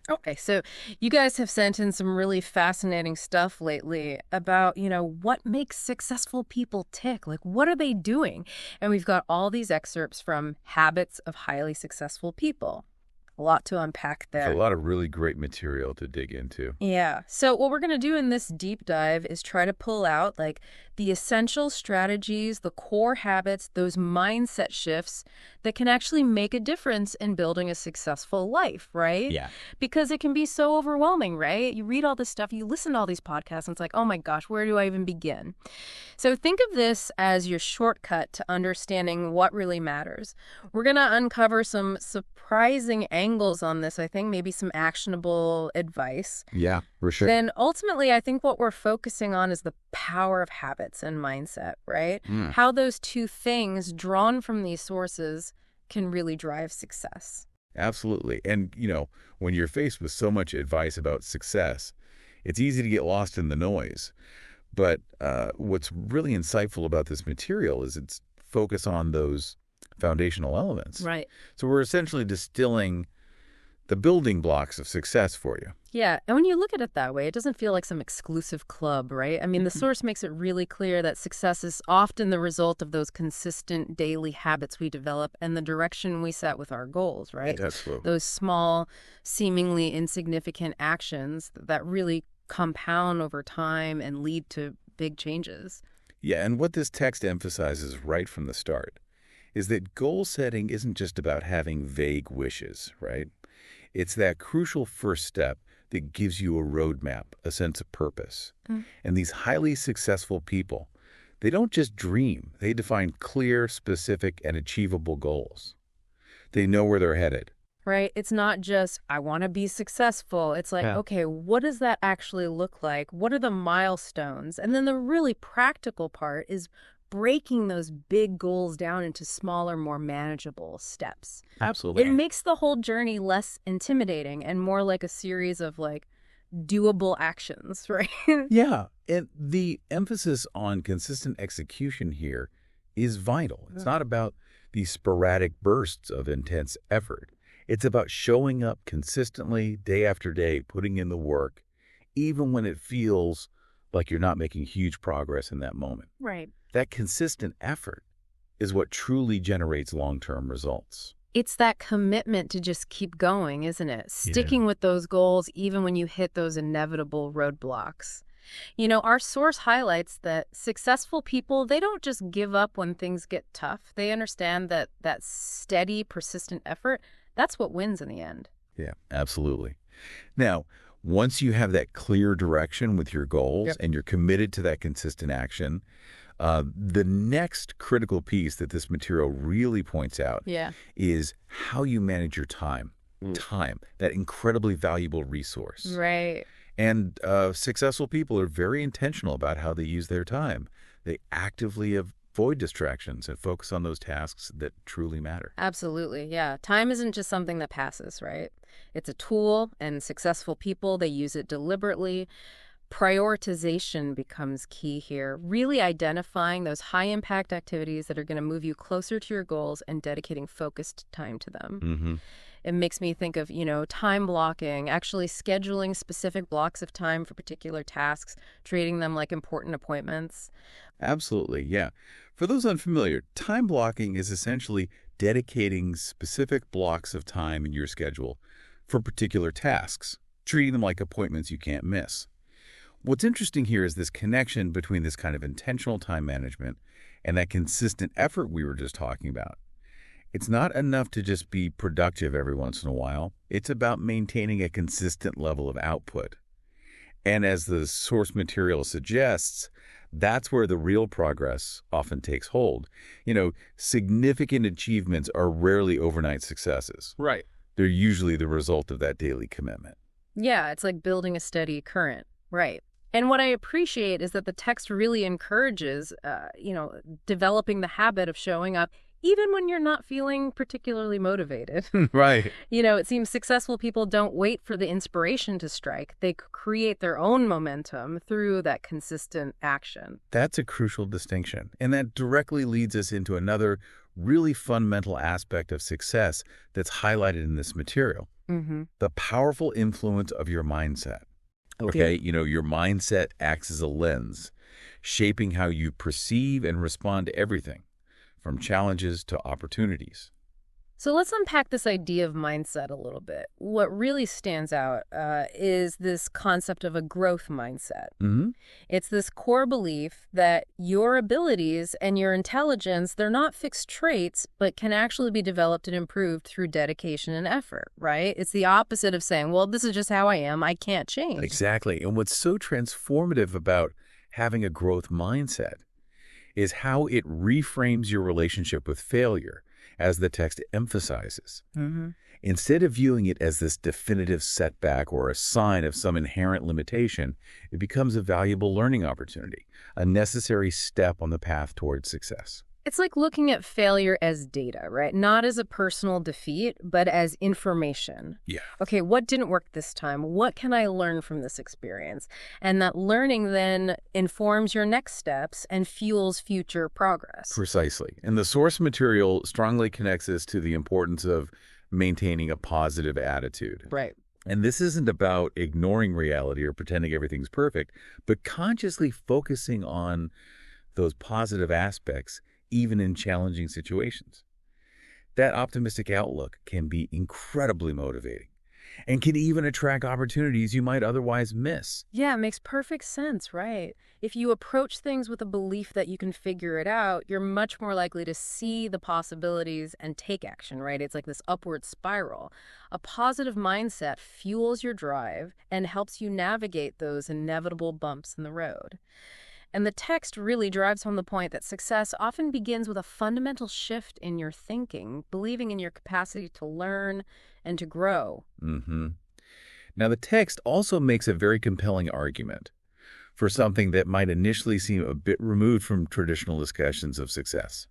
Okay, so you guys have sent in some really fascinating stuff lately about, what makes successful people tick? Like, what are they doing? And we've got all these excerpts from Habits of Highly Successful People. A lot to unpack It's a there. lot of really great material to dig into. Yeah. So, what we're going to do in this deep dive is try to pull out like the essential strategies, the core habits, those mindset shifts that can actually make a difference in building a successful life, right? Yeah. Because it can be so overwhelming, right? You read all this stuff, you listen to all these podcasts, and it's like, oh my gosh, where do I even begin? So, think of this as your shortcut to understanding what really matters. We're going to uncover some surprising angles on this, I think, maybe some actionable advice. Yeah, for sure. Then ultimately, I think what we're focusing on is the power of habits and mindset, right? Mm, How those two things drawn from these sources can really drive success. absolutely. And, when you're faced with so much advice about success, it's easy to get lost in the noise. But what's really insightful about this material is its focus on those foundational elements. Right. So we're essentially distilling the building blocks of success for you. Yeah, and when you look at it that way, it doesn't feel like some exclusive club, right? I mean, the source makes it really clear that success is often the result of those consistent daily habits we develop and the direction we set with our goals, right? Absolutely. Those small, seemingly insignificant actions that really compound over time and lead to big changes. Yeah, and what this text emphasizes right from the start is that goal setting isn't just about having vague wishes, right? It's that crucial first step that gives you a roadmap, a sense of purpose. Mm. And these highly successful people, they don't just dream, they define clear, specific, and achievable goals. They know where they're headed. Right? It's not just, I want to be successful. It's like, Yeah. okay, what does that actually look like? What are the milestones? And then the really practical part is breaking those big goals down into smaller, more manageable steps. It Absolutely. makes the whole journey less intimidating and more like a series of like doable actions, right? Yeah, and the emphasis on consistent execution here is vital. It's not about these sporadic bursts of intense effort. It's about showing up consistently day after day, putting in the work, even when it feels like you're not making huge progress in that moment. Right. That consistent effort is what truly generates long-term results. It's that commitment to just keep going, isn't it? Sticking with those goals even when you hit those inevitable roadblocks. Our source highlights that successful people, they don't just give up when things get tough. They understand that that steady, persistent effort, that's what wins in the end. Yeah, absolutely. Now, once you have that clear direction with your goals Yep. and you're committed to that consistent action, the next critical piece that this material really points out Yeah. is how you manage your time. Time, that incredibly valuable resource. Right. And successful people are very intentional about how they use their time. They actively avoid distractions and focus on those tasks that truly matter. Absolutely. Yeah. Time isn't just something that passes, right? It's a tool, and successful people, they use it deliberately. Prioritization becomes key here, really identifying those high impact activities that are going to move you closer to your goals and dedicating focused time to them. Mm-hmm. It makes me think of, time blocking, actually scheduling specific blocks of time for particular tasks, treating them like important appointments. Absolutely, yeah. For those unfamiliar, time blocking is essentially dedicating specific blocks of time in your schedule for particular tasks, treating them like appointments you can't miss. What's interesting here is this connection between this kind of intentional time management and that consistent effort we were just talking about. It's not enough to just be productive every once in a while. It's about maintaining a consistent level of output. And as the source material suggests, that's where the real progress often takes hold. Significant achievements are rarely overnight successes. Right. They're usually the result of that daily commitment. Yeah, it's like building a steady current. Right. And what I appreciate is that the text really encourages, developing the habit of showing up even when you're not feeling particularly motivated. Right. It seems successful people don't wait for the inspiration to strike. They create their own momentum through that consistent action. That's a crucial distinction. And that directly leads us into another really fundamental aspect of success that's highlighted in this material. Mm-hmm. The powerful influence of your mindset. Okay, your mindset acts as a lens, shaping how you perceive and respond to everything, from challenges to opportunities. So let's unpack this idea of mindset a little bit. What really stands out is this concept of a growth mindset. Hmm. It's this core belief that your abilities and your intelligence, they're not fixed traits, but can actually be developed and improved through dedication and effort, right? It's the opposite of saying, well, this is just how I am. I can't change. Exactly. And what's so transformative about having a growth mindset is how it reframes your relationship with failure, as the text emphasizes. Mm-hmm. Instead of viewing it as this definitive setback or a sign of some inherent limitation, it becomes a valuable learning opportunity, a necessary step on the path towards success. It's like looking at failure as data, right? Not as a personal defeat, but as information. Yeah. Okay, what didn't work this time? What can I learn from this experience? And that learning then informs your next steps and fuels future progress. Precisely. And the source material strongly connects us to the importance of maintaining a positive attitude. Right. And this isn't about ignoring reality or pretending everything's perfect, but consciously focusing on those positive aspects even in challenging situations. That optimistic outlook can be incredibly motivating and can even attract opportunities you might otherwise miss. Yeah, it makes perfect sense, right? If you approach things with a belief that you can figure it out, you're much more likely to see the possibilities and take action, right? It's like this upward spiral. A positive mindset fuels your drive and helps you navigate those inevitable bumps in the road. And the text really drives home the point that success often begins with a fundamental shift in your thinking, believing in your capacity to learn and to grow. Mm-hmm. Now, the text also makes a very compelling argument for something that might initially seem a bit removed from traditional discussions of success: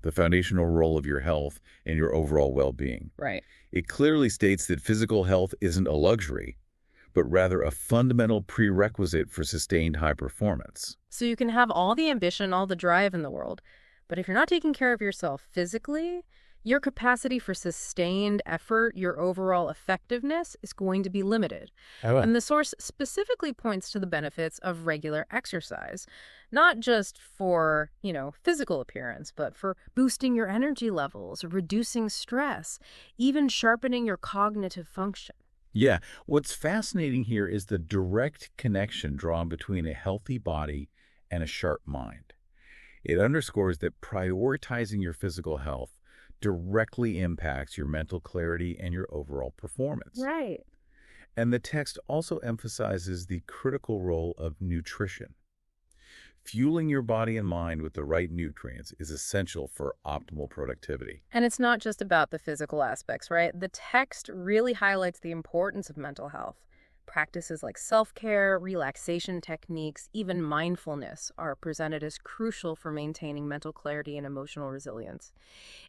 the foundational role of your health and your overall well-being. Right. It clearly states that physical health isn't a luxury, but rather a fundamental prerequisite for sustained high performance. So you can have all the ambition, all the drive in the world, but if you're not taking care of yourself physically, your capacity for sustained effort, your overall effectiveness is going to be limited. And the source specifically points to the benefits of regular exercise, not just for, physical appearance, but for boosting your energy levels, reducing stress, even sharpening your cognitive function. Yeah, what's fascinating here is the direct connection drawn between a healthy body and a sharp mind. It underscores that prioritizing your physical health directly impacts your mental clarity and your overall performance. Right. And the text also emphasizes the critical role of nutrition. Fueling your body and mind with the right nutrients is essential for optimal productivity. And it's not just about the physical aspects, right? The text really highlights the importance of mental health. Practices like self-care, relaxation techniques, even mindfulness are presented as crucial for maintaining mental clarity and emotional resilience.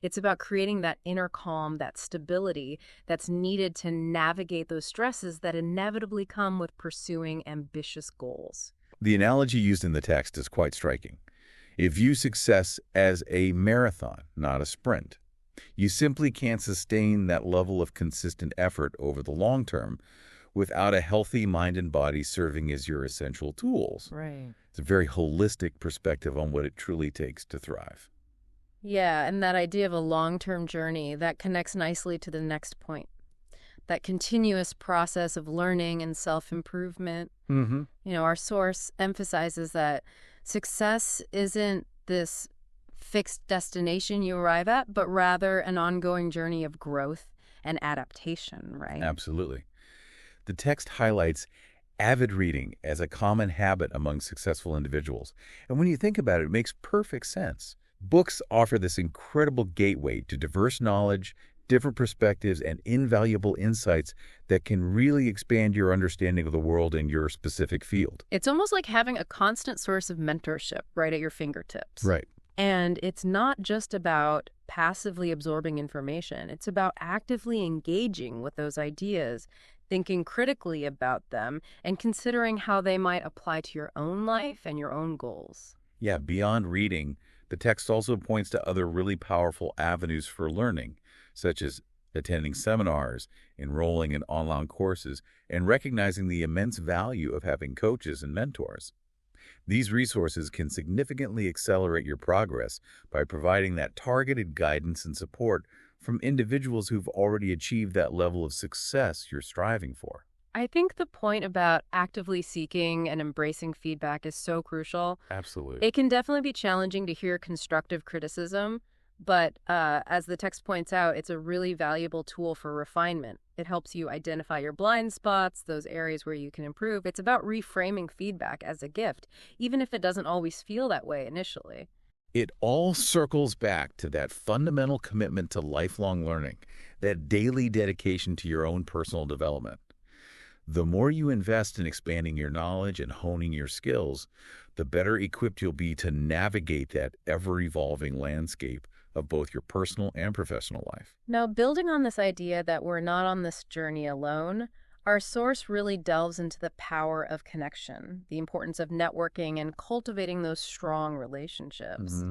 It's about creating that inner calm, that stability that's needed to navigate those stresses that inevitably come with pursuing ambitious goals. The analogy used in the text is quite striking. It views success as a marathon, not a sprint. You simply can't sustain that level of consistent effort over the long term without a healthy mind and body serving as your essential tools. Right. It's a very holistic perspective on what it truly takes to thrive. Yeah, and that idea of a long-term journey, that connects nicely to the next point. That continuous process of learning and self-improvement. Mm-hmm. Our source emphasizes that success isn't this fixed destination you arrive at, but rather an ongoing journey of growth and adaptation, right? Absolutely. The text highlights avid reading as a common habit among successful individuals. And when you think about it, it makes perfect sense. Books offer this incredible gateway to diverse knowledge, different perspectives, and invaluable insights that can really expand your understanding of the world in your specific field. It's almost like having a constant source of mentorship right at your fingertips. Right. And it's not just about passively absorbing information. It's about actively engaging with those ideas, thinking critically about them, and considering how they might apply to your own life and your own goals. Yeah, beyond reading, the text also points to other really powerful avenues for learning, such as attending seminars, enrolling in online courses, and recognizing the immense value of having coaches and mentors. These resources can significantly accelerate your progress by providing that targeted guidance and support from individuals who've already achieved that level of success you're striving for. I think the point about actively seeking and embracing feedback is so crucial. Absolutely. It can definitely be challenging to hear constructive criticism, but as the text points out, it's a really valuable tool for refinement. It helps you identify your blind spots, those areas where you can improve. It's about reframing feedback as a gift, even if it doesn't always feel that way initially. It all circles back to that fundamental commitment to lifelong learning, that daily dedication to your own personal development. The more you invest in expanding your knowledge and honing your skills, the better equipped you'll be to navigate that ever-evolving landscape of both your personal and professional life. Now, building on this idea that we're not on this journey alone, our source really delves into the power of connection, the importance of networking and cultivating those strong relationships.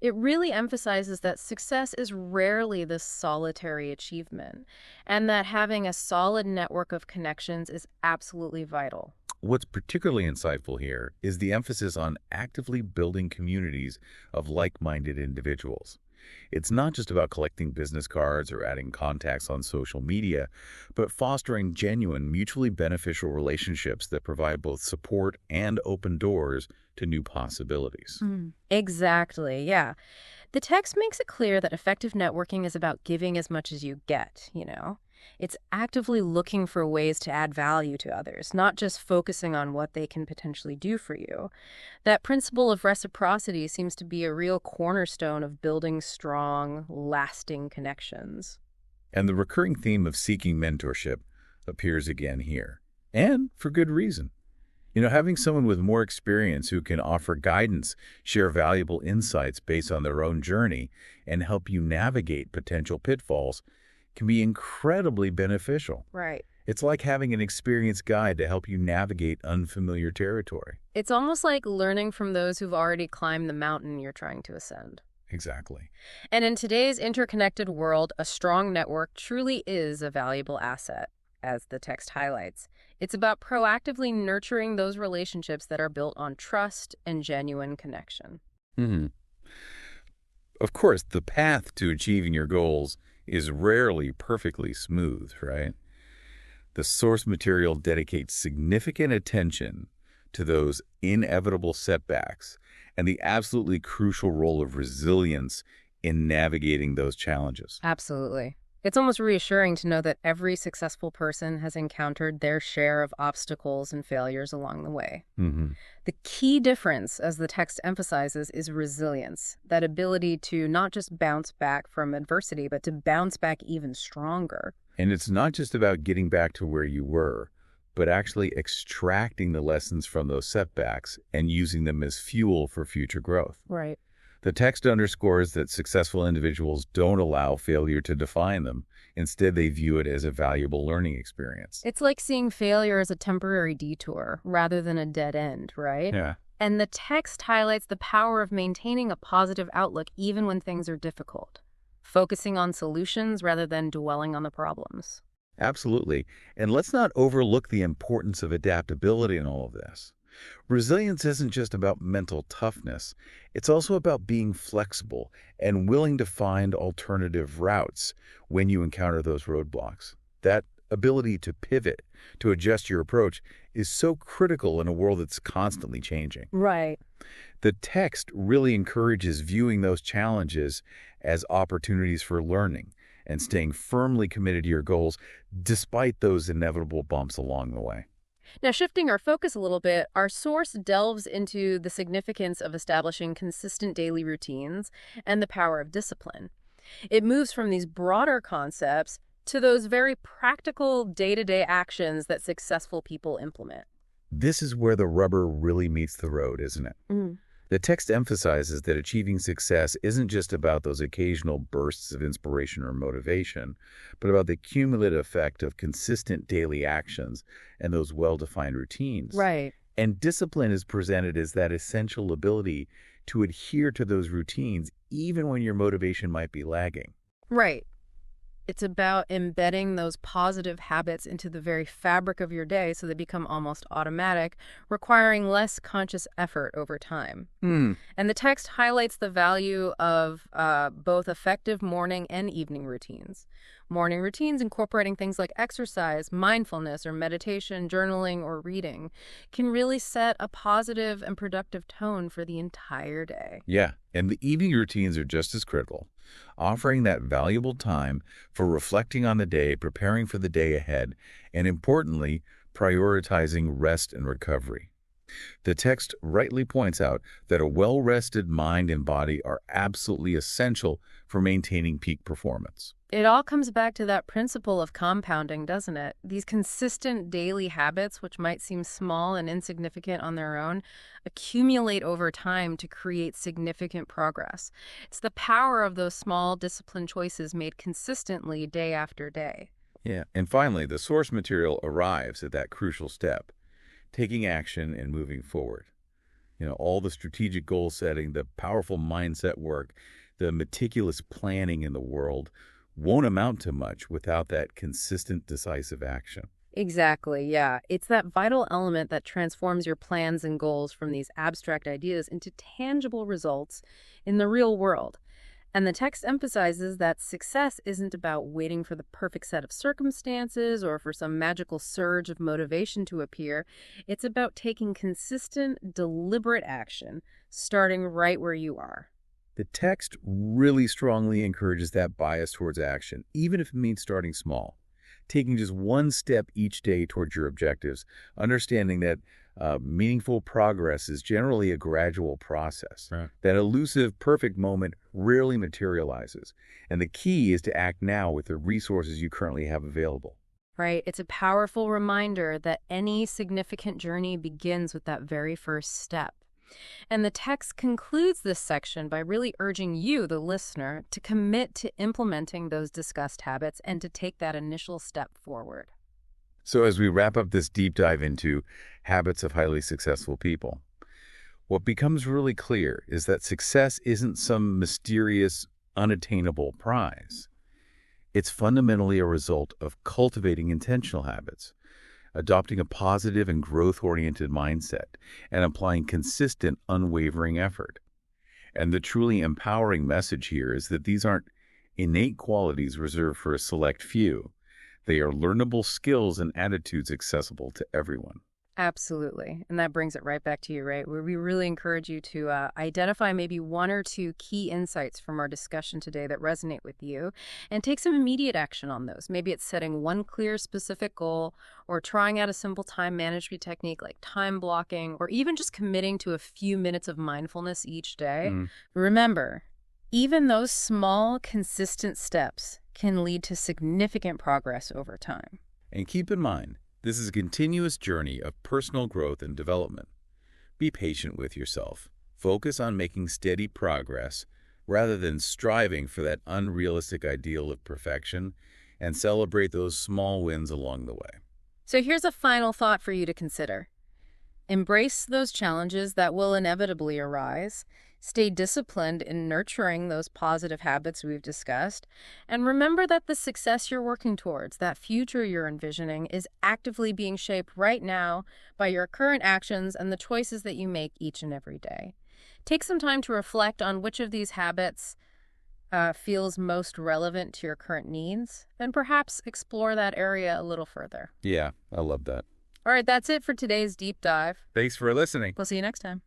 It really emphasizes that success is rarely this solitary achievement, and that having a solid network of connections is absolutely vital. What's particularly insightful here is the emphasis on actively building communities of like-minded individuals. It's not just about collecting business cards or adding contacts on social media, but fostering genuine, mutually beneficial relationships that provide both support and open doors to new possibilities. Exactly, yeah. The text makes it clear that effective networking is about giving as much as you get. It's actively looking for ways to add value to others, not just focusing on what they can potentially do for you. That principle of reciprocity seems to be a real cornerstone of building strong, lasting connections. And the recurring theme of seeking mentorship appears again here, and for good reason. Having someone with more experience who can offer guidance, share valuable insights based on their own journey, and help you navigate potential pitfalls can be incredibly beneficial. Right. It's like having an experienced guide to help you navigate unfamiliar territory. It's almost like learning from those who've already climbed the mountain you're trying to ascend. Exactly. And in today's interconnected world, a strong network truly is a valuable asset, as the text highlights. It's about proactively nurturing those relationships that are built on trust and genuine connection. Of course, the path to achieving your goals is rarely perfectly smooth, right? The source material dedicates significant attention to those inevitable setbacks and the absolutely crucial role of resilience in navigating those challenges. Absolutely. It's almost reassuring to know that every successful person has encountered their share of obstacles and failures along the way. The key difference, as the text emphasizes, is resilience, that ability to not just bounce back from adversity, but to bounce back even stronger. And it's not just about getting back to where you were, but actually extracting the lessons from those setbacks and using them as fuel for future growth. Right. The text underscores that successful individuals don't allow failure to define them. Instead, they view it as a valuable learning experience. It's like seeing failure as a temporary detour rather than a dead end, right? Yeah. And the text highlights the power of maintaining a positive outlook even when things are difficult, focusing on solutions rather than dwelling on the problems. Absolutely. And let's not overlook the importance of adaptability in all of this. Resilience isn't just about mental toughness. It's also about being flexible and willing to find alternative routes when you encounter those roadblocks. That ability to pivot, to adjust your approach, is so critical in a world that's constantly changing. Right. The text really encourages viewing those challenges as opportunities for learning and staying firmly committed to your goals despite those inevitable bumps along the way. Now, shifting our focus a little bit, our source delves into the significance of establishing consistent daily routines and the power of discipline. It moves from these broader concepts to those very practical day-to-day actions that successful people implement. This is where the rubber really meets the road, isn't it? The text emphasizes that achieving success isn't just about those occasional bursts of inspiration or motivation, but about the cumulative effect of consistent daily actions and those well-defined routines. Right. And discipline is presented as that essential ability to adhere to those routines even when your motivation might be lagging. Right. It's about embedding those positive habits into the very fabric of your day so they become almost automatic, requiring less conscious effort over time. Hmm. And the text highlights the value of both effective morning and evening routines. Morning routines incorporating things like exercise, mindfulness, or meditation, journaling, or reading can really set a positive and productive tone for the entire day. Yeah, and the evening routines are just as critical, offering that valuable time for reflecting on the day, preparing for the day ahead, and importantly, prioritizing rest and recovery. The text rightly points out that a well-rested mind and body are absolutely essential for maintaining peak performance. It all comes back to that principle of compounding, doesn't it? These consistent daily habits, which might seem small and insignificant on their own, accumulate over time to create significant progress. It's the power of those small disciplined choices made consistently day after day. Yeah, and finally, the source material arrives at that crucial step, taking action and moving forward. All the strategic goal setting, the powerful mindset work, the meticulous planning in the world won't amount to much without that consistent, decisive action. Exactly, yeah. It's that vital element that transforms your plans and goals from these abstract ideas into tangible results in the real world. And the text emphasizes that success isn't about waiting for the perfect set of circumstances or for some magical surge of motivation to appear. It's about taking consistent, deliberate action, starting right where you are. The text really strongly encourages that bias towards action, even if it means starting small, taking just one step each day towards your objectives, understanding that meaningful progress is generally a gradual process. Right. That elusive, perfect moment rarely materializes, and the key is to act now with the resources you currently have available. Right? It's a powerful reminder that any significant journey begins with that very first step. And the text concludes this section by really urging you, the listener, to commit to implementing those discussed habits and to take that initial step forward. So as we wrap up this deep dive into habits of highly successful people, what becomes really clear is that success isn't some mysterious, unattainable prize. It's fundamentally a result of cultivating intentional habits, adopting a positive and growth-oriented mindset, and applying consistent, unwavering effort. And the truly empowering message here is that these aren't innate qualities reserved for a select few. They are learnable skills and attitudes accessible to everyone. Absolutely. And that brings it right back to you, right? Where we really encourage you to identify maybe one or two key insights from our discussion today that resonate with you and take some immediate action on those. Maybe it's setting one clear, specific goal or trying out a simple time management technique like time blocking or even just committing to a few minutes of mindfulness each day. Remember, even those small, consistent steps can lead to significant progress over time. And keep in mind, this is a continuous journey of personal growth and development. Be patient with yourself. Focus on making steady progress rather than striving for that unrealistic ideal of perfection, and celebrate those small wins along the way. So here's a final thought for you to consider. Embrace those challenges that will inevitably arise. Stay disciplined in nurturing those positive habits we've discussed. And remember that the success you're working towards, that future you're envisioning, is actively being shaped right now by your current actions and the choices that you make each and every day. Take some time to reflect on which of these habits feels most relevant to your current needs, and perhaps explore that area a little further. Yeah, I love that. All right, that's it for today's deep dive. Thanks for listening. We'll see you next time.